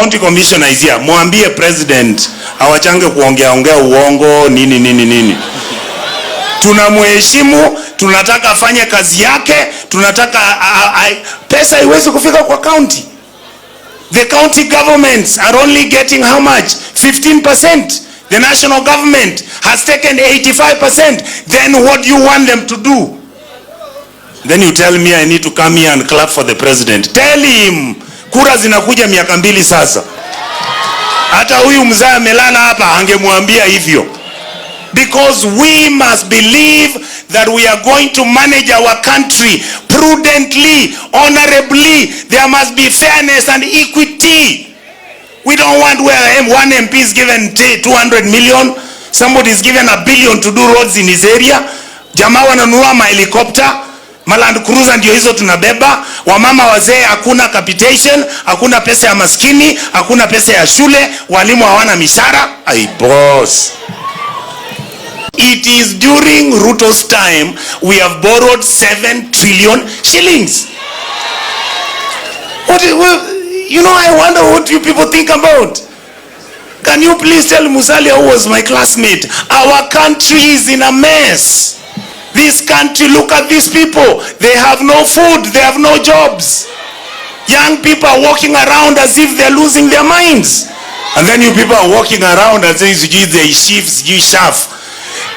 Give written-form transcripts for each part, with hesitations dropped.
county commissioner is here. Mwambie president awachange kuongea uongo nini. Tunamheshimu, tunataka afanye kazi yake, tunataka pesa iweze kufika kwa county. The county governments are only getting how much? 15%. The national government has taken 85%. Then what do you want them to do? Then you tell me I need to come here and clap for the president. Tell him, kura zinakuja miaka 2 sasa. Hata huyu mzee amelala hapa angemwambia hivyo. Because we must believe that we are going to manage our country prudently, honorably. There must be fairness and equity. We don't want where one MP is given 200 million, somebody is given $1 billion to do roads in his area. Jamaa wananunua helicopter, Land Cruiser ndio hizo tunabeba. Wamama wazee hakuna capitation, hakuna pesa ya maskini, hakuna pesa ya shule, walimu hawana mishahara. Ay boss. It is during Ruto's time we have borrowed 7 trillion shillings. I wonder what you people think about. Can you please tell Musalia, who was my classmate, our country is in a mess. This country, look at these people. They have no food, they have no jobs. Young people are walking around as if they're losing their minds. And then you people are walking around as if they shaf.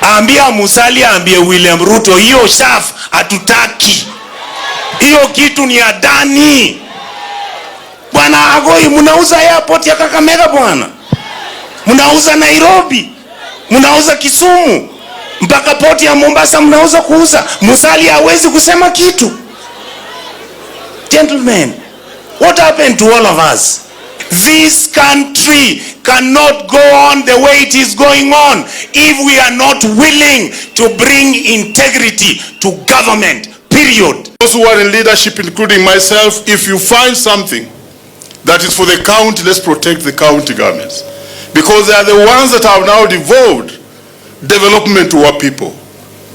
Ambia Musalia, ambia William Ruto, hiyo shaf hatutaki. Hiyo kitu ni adani. Bwana Agoi, mnauza airport ya Kakamega bwana. Mnauza Nairobi. Mnauza Kisumu. Mpaka port ya Mombasa mnauza kuuza. Musalia hawezi kusema kitu. Gentlemen, what happened to all of us? This country cannot go on the way it is going on if we are not willing to bring integrity to government, period. Those who are in leadership, including myself, if you find something that is for the county, let's protect the county governments. Because they are the ones that have now devolved development to our people.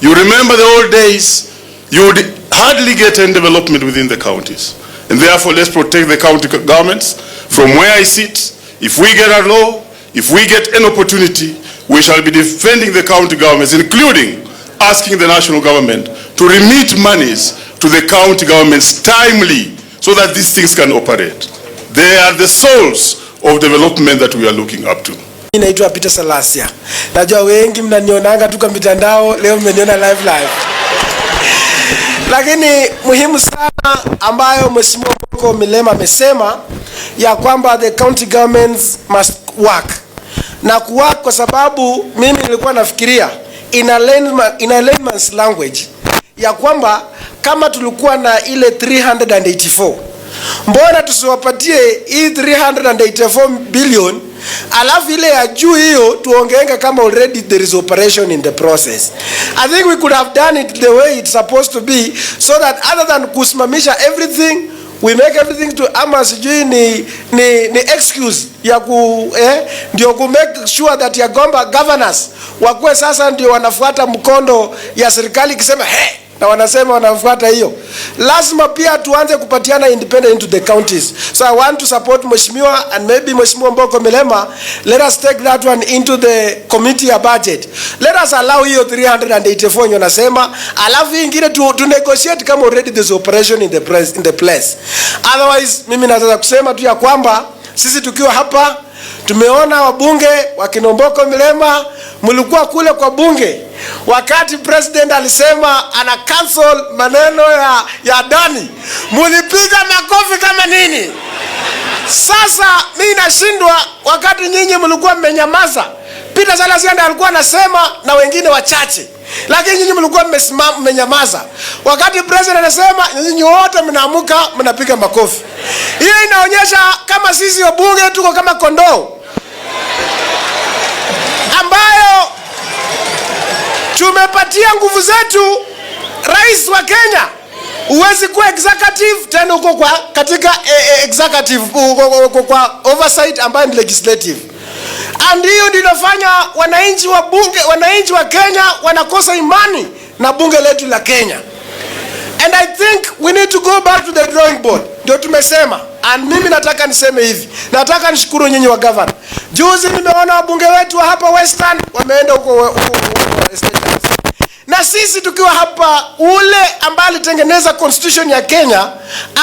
You remember the old days, you would hardly get any development within the counties. And therefore, let's protect the county governments. From where I sit, if we get a law, if we get an opportunity, we shall be defending the county governments, including asking the national government to remit monies to the county governments timely so that these things can operate. They are the souls of development that we are looking up to. Naitwa Peter Salasya. Najua wengi mnanionanga tu kwa mitandao, leo mmeniona live. Lakini muhimu sana ambayo Mheshimiwa Milema amesema ya kwamba the county governments must work. Na kuwork kwa sababu mimi nilikuwa nafikiria in a layman's language ya kwamba kama tulikuwa na ile 384, mbona tusiwapatie hii 384 billion alafu ile ya juu hiyo tuongeenge kama already there is operation in the process. I think we could have done it the way it's supposed to be, so that other than kusimamisha everything, we make everything to ama sijui ni excuse ya ndio ku make sure that ya governors wakwe sasa ndio wanafuata mkondo ya serikali kisema na wanasema wanafuata hiyo. Lazima pia tuanze kupatiana independent into the counties. So I want to support Mheshimiwa and maybe Mheshimiwa Mboko Milema. Let us take that one into the committee ya budget. Let us allow hiyo 384 nyo nasema. Alafu ingine to negotiate kama already there's operation in the place. Otherwise mimi nataka kusema tu ya kwamba sisi tukiwa hapa tumeona wabunge wa Mboko Milema mlikuwa kule kwa bunge wakati president alisema ana cancel maneno ya Dani, mulipiga makofi kama nini? Sasa mimi nashindwa wakati nyinyi mlikuwa mmenyamaza. Peter Salasya alikuwa anasema na wengine wachache, lakini nyinyi mlikuwa mmenyamaza. Wakati president anasema nyinyi wote mnaamuka mnapiga makofi. Hiyo inaonyesha kama sisi wabunge tuko kama kondoo ambayo tumepatia nguvu zetu rais wa Kenya. Uwezi kuwa executive tena uko kwa katika executive uko kwa oversight ambayo ni legislative. And hiyo dinafanya wananchi wa Kenya wanakosa imani na bunge letu la Kenya. And I think we need to go back to the drawing board. Ndio tumesema And mimi nataka niseme hivi. Nataka nishukuru nyinyi wa governor. Juzi nimeona wabunge wetu wa hapa Western wameenda huko State House. Na sisi tukiwa hapa, ule ambaye alitengeneza constitution ya Kenya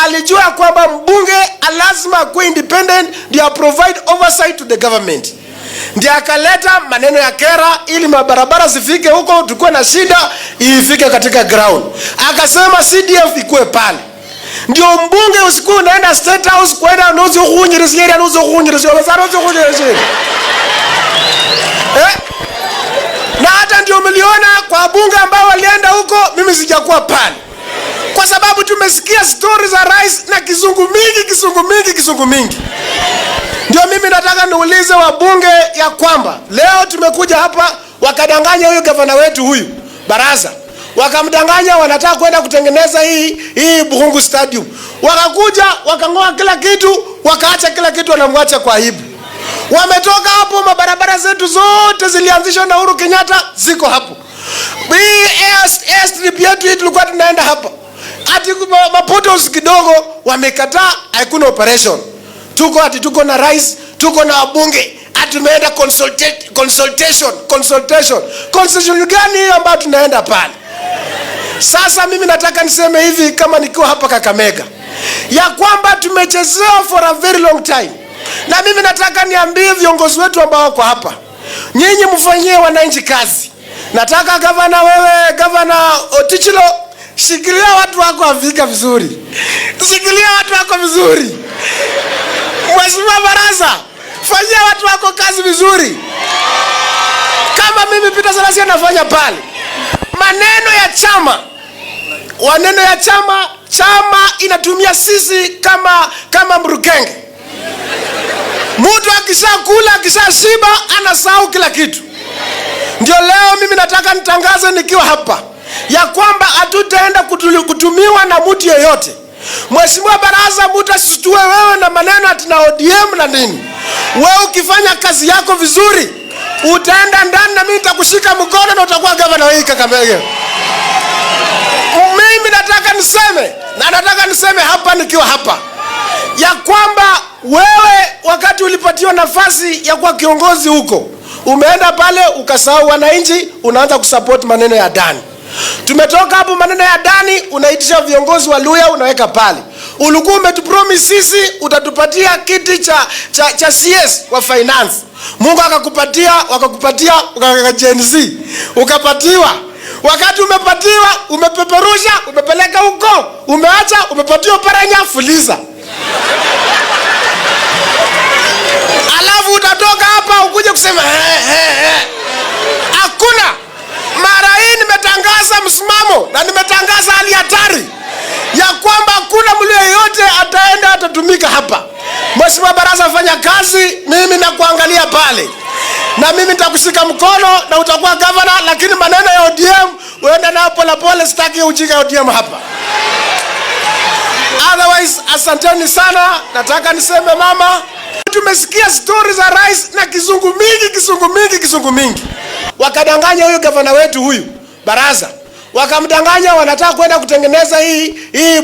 alijua kwamba mbunge lazima kuwa independent ndio provide oversight to the government. Ndio akaleta maneno ya kera ili mabarabara zifike huko, tukue na shida ifike katika ground. Akasema CDF ikuwe pale. Ndio mbunge usiku unaenda State House kwenda nusu kunyirisiria na hata ndio mliona kwa bunge ambao walienda huko, mimi sijakuwa pale. Kwa sababu tumesikia stories za rais na kizungu mingi. Ndio mimi nataka niulize wabunge ya kwamba leo tumekuja hapa wakadanganya huyu gavana wetu huyu Baraza. Wakamdanganya wanataka kwenda kutengeneza hii Buhungu Stadium. Wakakuja wakangoa kila kitu, wakaacha kila kitu, wanamwacha kwa aibu. Wametoka hapo, mabarabara zetu zote zilianzishwa na Uhuru Kenyatta ziko hapo. Hii airstrip yetu tulikuwa tunaenda hapa. Ati mapotos kidogo wamekataa, hakuna operation. Tuko na rais, tuko na wabunge, tumeenda consultation gani hiyo ambayo tunaenda pale? Sasa mimi nataka niseme hivi, kama nikiwa hapa Kakamega, ya kwamba tumechezewa for a very long time. Na mimi nataka niambie viongozi wetu ambao wako hapa, nyinyi mfanyie wananchi kazi. Nataka gavana, wewe gavana Otichilo, shikilia watu wako Afrika vizuri. Shikilia watu wako vizuri. Mheshimiwa Baraza, fanyia watu wako kazi vizuri. Kama mimi Peter Salasya nafanya pale. Maneno ya chama inatumia sisi kama mrukenge. Mtu akishakula, akishashiba, anasahau kila kitu. Ndio leo mimi nataka nitangaze nikiwa hapa ya kwamba hatutaenda kutumiwa na mtu yeyote. Mheshimiwa Baraza, mtu asitue wewe na maneno atina ODM na nini. Wewe ukifanya kazi yako vizuri, utaenda ndani na mimi nitakushika mkono na utakuwa gavana wa Kakamega. Mimi nataka niseme hapa nikiwa hapa ya kwamba wewe wakati ulipatiwa nafasi ya kuwa kiongozi huko, umeenda pale ukasahau wananchi, unaanza kusupport maneno ya ndani. Tumetoka hapo maneno ya ndani, unaitisha viongozi wa Luya unaweka pale. Ulikuwa umetupromise sisi utatupatia kiti cha CS wa finance. Mungu akakupatia, wakakupatia Gen Z. Ukapatiwa. Wakati umepatiwa, umepeperusha, umepeleka huko, umeacha, umepatiwa paranya fuliza. Alafu utatoka hapa ukuje kusema hakuna. Mara hii nimetangaza msimamo na nimetangaza hali hatari ya kwamba hakuna mtu yeyote ataenda atatumika hapa. Mheshimiwa Baraza, fanya kazi, mimi nakuangalia pale. Na mimi nitakushika mkono na utakuwa governor, lakini maneno ya ODM uenda na pole, sitaki ujinga ODM hapa. Otherwise, asanteni sana. Nataka niseme mama, tumesikia stories za rais na kizungu mingi. Wakadanganya huyu gavana wetu huyu Baraza. Wakamdanganya wanataka kwenda kutengeneza hii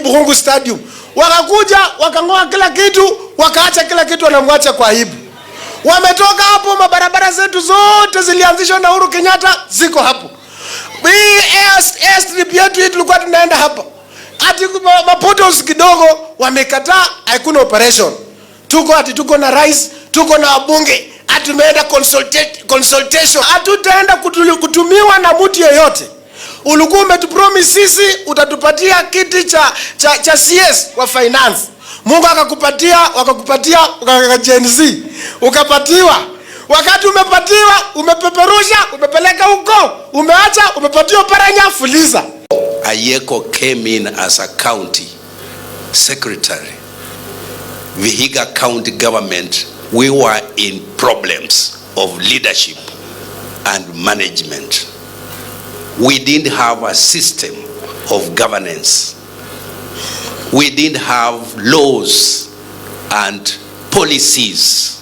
Buhungu Stadium. Wakakuja wakangoa kila kitu, wakaacha kila kitu, wanamwacha kwa aibu. Wametoka hapo, mabarabara zetu zote zilianzishwa na Uhuru Kenyatta ziko hapo. Hii airstrip yetu tulikuwa tunaenda hapa. Ati mapotos kidogo wamekataa, hakuna operation. Tuko na rais, tuko na wabunge, tumeenda consultation. Hatutaenda kutumiwa na mtu yeyote. Ulikuwa umetupromise sisi utatupatia kiti cha CS wa finance. Mungu akakupatia, wakakupatia Gen Z. Ukapatiwa. Wakati umepatiwa, umepeperusha, umepeleka huko, umeacha, umepatiwa paranya fuliza. Ayiego came in as a county secretary. Vihiga county government, we were in problems of leadership and management. We didn't have a system of governance. We didn't have laws and policies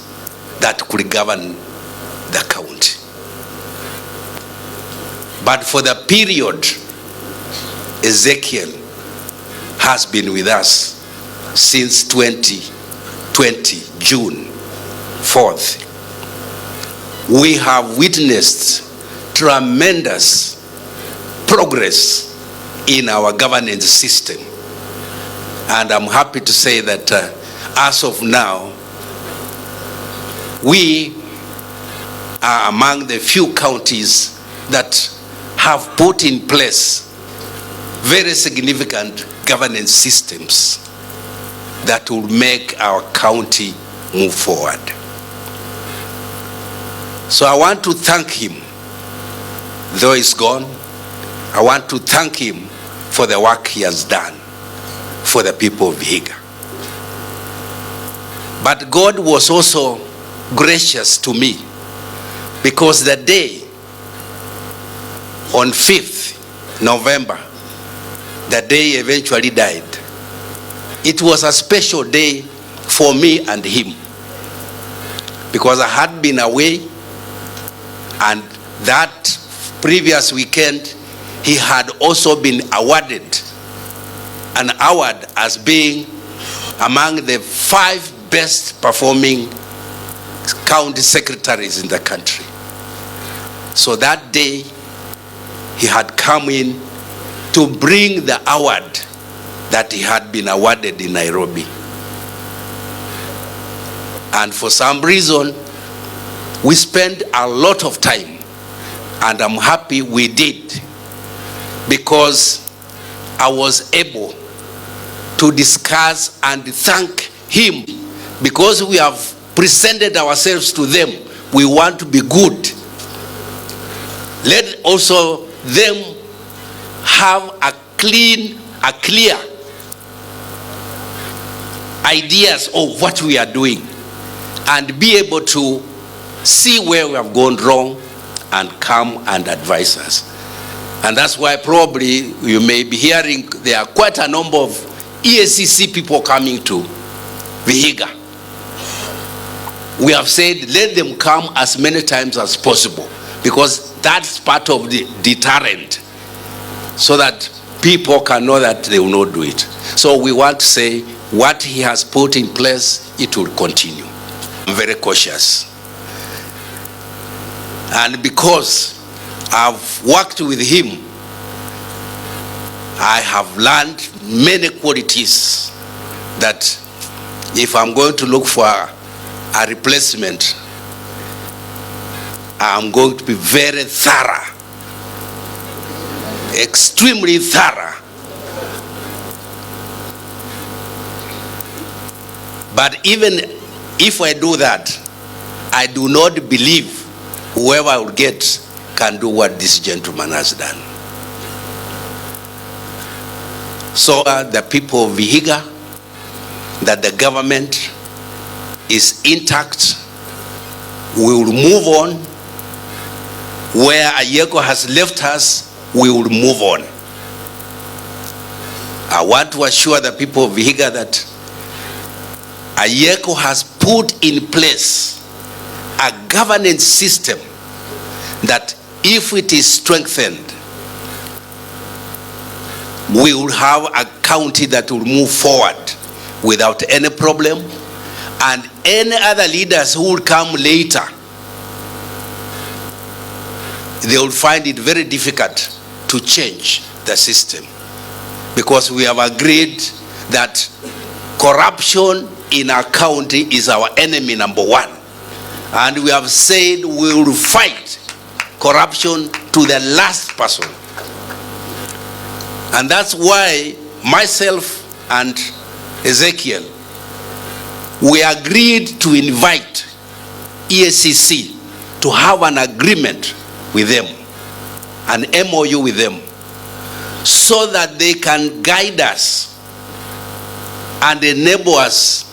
that could govern the county. But for the period, Ezekiel has been with us since 20 2020, June 4th, we have witnessed tremendous progress in our governance system. And I'm happy to say that as of now, we are among the few counties that have put in place very significant governance systems that will make our county move forward. So I want to thank him, though he's gone. I want to thank him for the work he has done for the people of Vihiga. But God was also gracious to me, because the day on 5th November, the day he eventually died, it was a special day for me and him, because I had been away, and that previous weekend he had also been awarded an award as being among the 5 best performing county secretaries in the country. So that day he had come in to bring the award that he had been awarded in Nairobi. And for some reason, we spent a lot of time, and I'm happy we did, because I was able to discuss and thank him, because we have presented ourselves to them. We want to be good. Let also them have a clear ideas of what we are doing, and be able to see where we have gone wrong and come and advise us. And that's why probably you may be hearing there are quite a number of EACC people coming to Vihiga. We have said let them come as many times as possible, because that's part of the deterrent, so that people can know that they will not do it. So we want to say what he has put in place, it will continue. I'm very cautious. And because I've worked with him, I have learned many qualities that if I'm going to look for a replacement, I'm going to be very thorough, extremely thorough. But even if I do that, I do not believe whoever I will get can do what this gentleman has done. So the people of Vihiga, that the government is intact. We will move on. Where Ayiego has left us, we will move on. I want to assure the people of Vihiga that Ayiego has put in place a governance system that if it is strengthened, we will have a county that will move forward without any problem, and any other leaders who will come later, they will find it very difficult to change the system, because we have agreed that corruption in our county is our enemy number one, and we have said we will fight corruption to the last person. And that's why myself and Ezekiel, we agreed to invite EACC to have an agreement with them, an MOU with them, so that they can guide us and enable us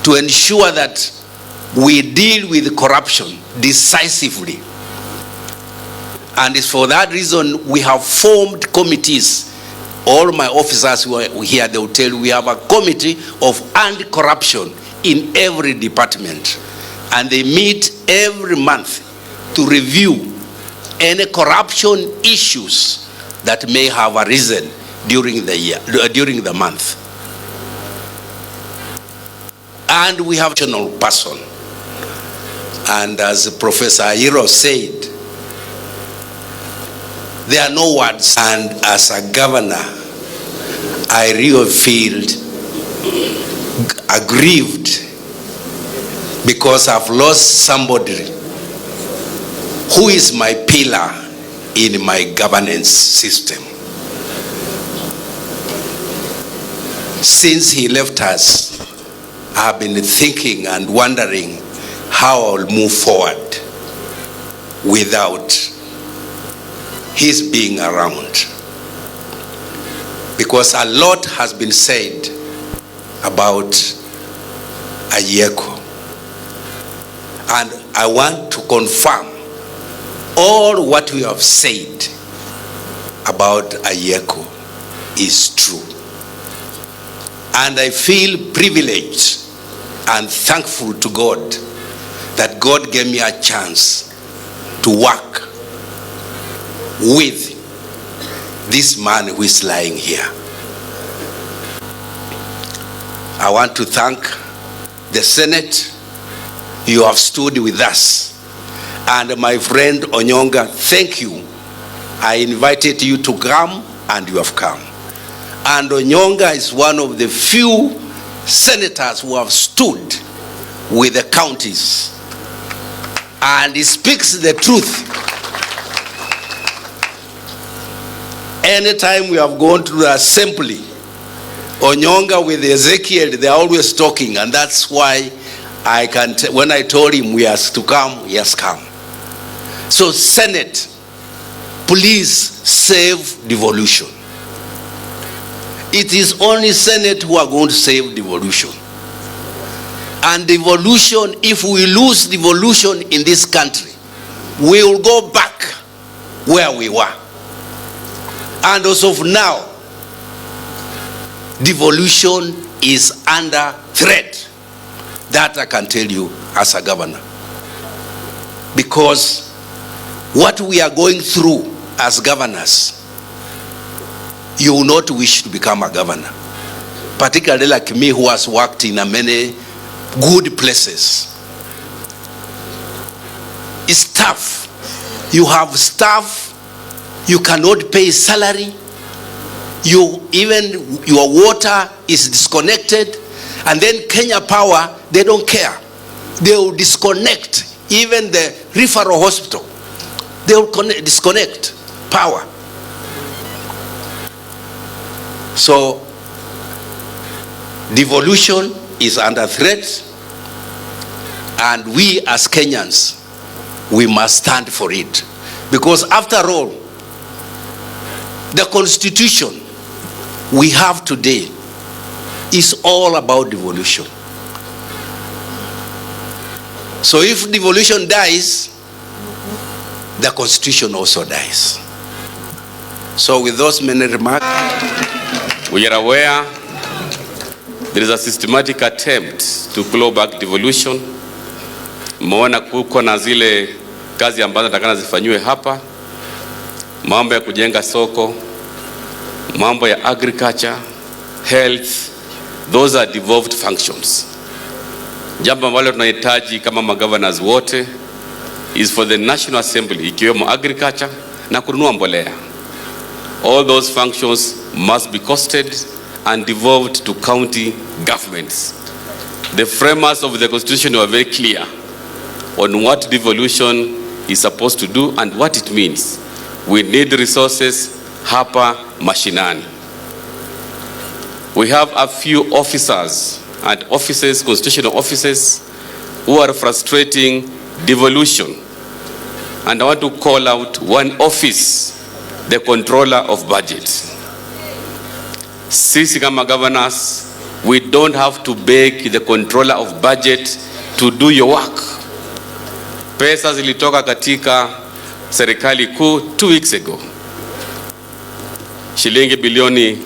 to ensure that we deal with corruption decisively. And it's for that reason we have formed committees. All my officers who are here, they will tell you we have a committee of anti-corruption in every department. And they meet every month to review any corruption issues that may have arisen during the year, during the month. And we have a national person. And as Professor Ayiego said, there are no words. And as a governor, I really feel aggrieved because I've lost somebody who is my pillar in my governance system. Since he left us, I've been thinking and wondering how I'll move forward without his being around. Because a lot has been said about Ayiego. And I want to confirm all what we have said about Ayiego is true. And I feel privileged and thankful to God that God gave me a chance to work with this man who is lying here. I want to thank the Senate. You have stood with us. And my friend Onyonka, thank you. I invited you to come and you have come. And Onyonka is one of the few senators who have stood with the counties. And he speaks the truth. Anytime we have gone to the assembly, Onyonka with Ezekiel, they're always talking, and that's why I can when I told him he has to come, he has come. So Senate, please save devolution. It is only Senate who are going to save devolution. And devolution, if we lose devolution in this country, we will go back where we were. And as of now, devolution is under threat. That I can tell you as a governor. Because what we are going through as governors, you will not wish to become a governor. Particularly like me, who has worked in many good places. It's tough. You have staff, you cannot pay salary, even your water is disconnected, and then Kenya Power, they don't care. They will disconnect even the referral hospital. They will disconnect power. So devolution is under threat, and we as Kenyans, we must stand for it. Because after all, the constitution we have today is all about devolution. So if devolution dies, the constitution also dies. So with those many remarks, we are aware there is a systematic attempt to claw back devolution. Mmeona kuko na zile kazi ambazo nataka zifanywe hapa, mambo ya kujenga soko, mambo ya agriculture, health, those are devolved functions. Jambo ambalo tunahitaji kama magovernors wote is for the National Assembly, ikiwemo agriculture na kununua mbolea. All those functions must be costed and devolved to county governments. The framers of the constitution were very clear on what devolution is supposed to do and what it means. We need resources hapa mashinani. We have a few officers and offices, constitutional offices, who are frustrating devolution. And I want to call out one office, the controller of budget. Sisi kama governors, we don't have to beg the controller of budget to do your work. Pesa zilitoka katika serikali kuu 2 weeks ago. Shilingi bilioni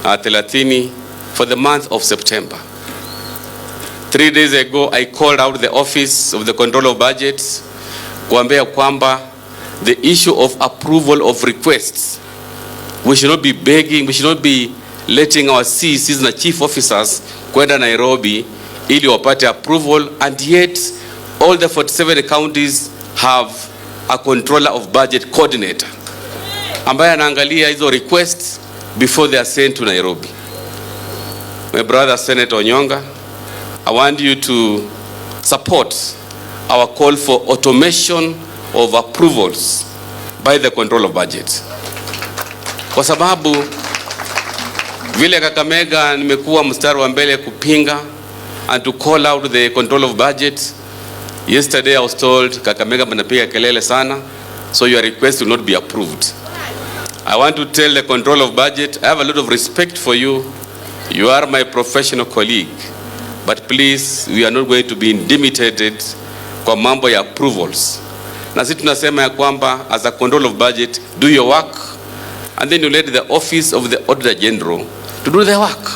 30 for the month of September. 3 days ago, I called out the office of the controller of budgets kuambia kwamba the issue of approval of requests, we should not be begging, we should not be letting our CCs and chief officers kwenda Nairobi ili wapate approval, and yet all the 47 counties have a controller of budget coordinator ambaye anaangalia hizo requests before they are sent to Nairobi. My brother Senator Onyonka, I want you to support our call for automation of approvals by the control of budget. Kwa sababu vile Kakamega nimekuwa mstari wa mbele kupinga and to call out the control of budget. Yesterday I was told Kakamega mnapiga kelele sana, so your request will not be approved. I want to tell the control of budget, I have a lot of respect for you. You are my professional colleague. But please, we are not going to be intimidated kwa mambo ya approvals. Na sisi tunasema ya kwamba as a control of budget, do your work, and then you let the office of the Auditor General to do their work.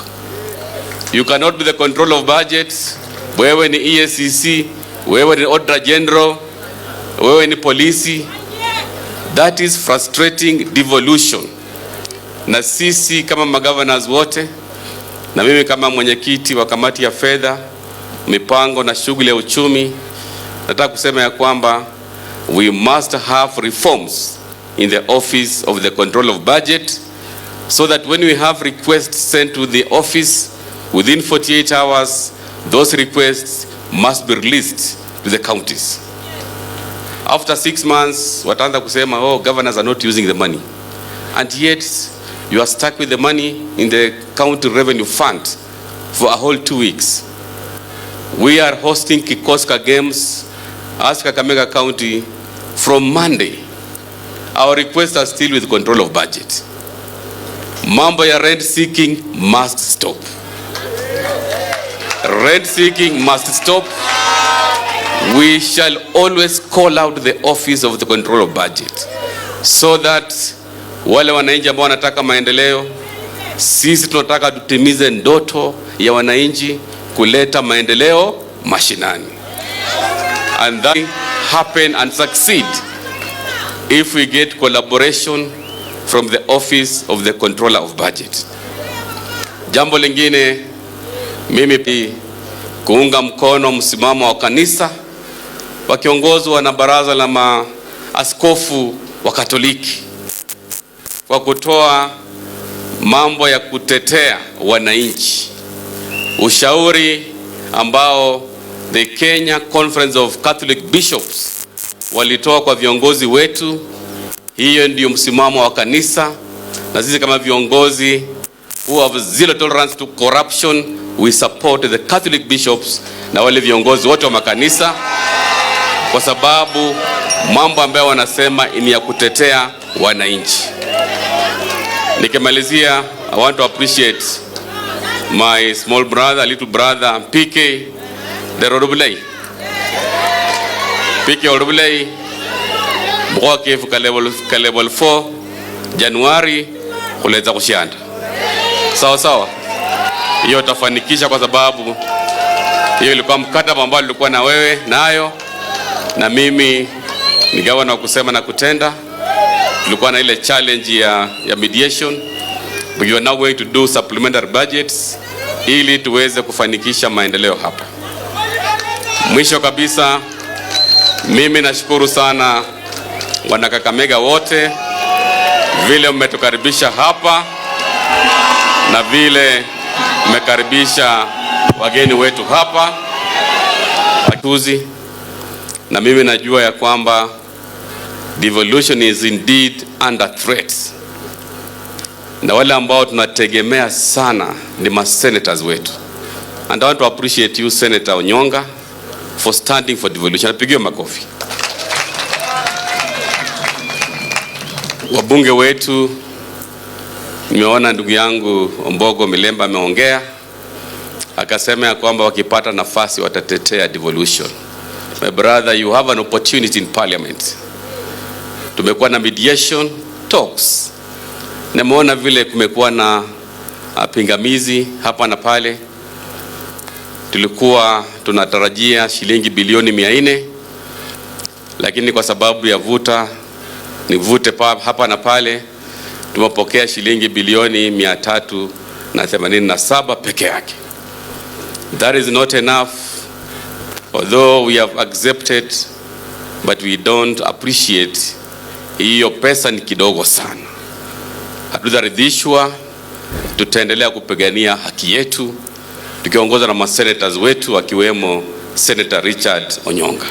You cannot be the control of budget, wewe ni EACC, wewe ni Auditor General, wewe ni polisi. That is frustrating devolution. Na sisi kama magovernors wote, na mimi kama mwenyekiti wa kamati ya fedha, mipango na shughuli ya uchumi, nataka kusema ya kwamba we must have reforms in the office of the control of budget, so that when we have requests sent to the office within 48 hours, those requests must be released to the counties. After 6 months, wataanza kusema, oh, governors are not using the money. And yet, you are stuck with the money in the county revenue fund for a whole 2 weeks. We are hosting Kikoska Games as Kakamega County from Monday. Our requests are still with control of budget. Mambo ya rent seeking must stop. Rent seeking must stop. We shall always call out the office of the control of budget, so that wale wananchi ambao wanataka maendeleo, sisi tunataka tutimize ndoto ya wananchi kuleta maendeleo mashinani. And that happen and succeed if we get collaboration from the office of the controller of budget. Jambo lingine, mimi kuunga mkono msimamo wa kanisa wakiongozwa na baraza la maaskofu wa Katoliki kwa kutoa mambo ya kutetea wananchi, ushauri ambao the Kenya Conference of Catholic Bishops walitoa kwa viongozi wetu. Hiyo ndio msimamo wa kanisa, na sisi kama viongozi who have zero tolerance to corruption, we support the Catholic bishops na wale viongozi wote wa makanisa, kwa sababu mambo ambayo wanasema ni ya kutetea wananchi. Nikimalizia, I want to appreciate my small brother, little brother, PK, the Rodobulei. PK Rodobulei, mwoke fuka level 4, Januari, kuleza kushianda. Sawa sawa. Hiyo tafanikisha kwa sababu hiyo ilikuwa mkataba ambao nilikuwa na wewe nayo, na mimi nigawa na kusema na kutenda. Tulikuwa na ile challenge ya mediation. We are now going to do supplementary budgets ili tuweze kufanikisha maendeleo hapa. Mwisho kabisa, mimi nashukuru sana wana Kakamega wote vile mmetukaribisha hapa na vile mmekaribisha wageni wetu hapa wakuzi. Na mimi najua ya kwamba devolution is indeed under threat, na wale ambao tunategemea sana ni ma-senators wetu. And I want to appreciate you, Senator Onyonka, for standing for devolution. Napigiwe makofi. Wabunge wetu, nimeona ndugu yangu Ombogo Milemba ameongea, akasema ya kwamba wakipata nafasi watatetea devolution. My brother, you have an opportunity in parliament. Tumekuwa na mediation talks. Nimeona vile kumekuwa na pingamizi hapa na pale. Tulikuwa tunatarajia shilingi bilioni 400, lakini kwa sababu ya nivute hapa na pale, tumepokea shilingi bilioni 387 peke yake. That is not enough, although we have accepted, but we don't appreciate. Hiyo pesa ni kidogo sana. Hatutaridhishwa, tutaendelea kupigania haki yetu tukiongozwa na masenators wetu akiwemo Senator Richard Onyonka.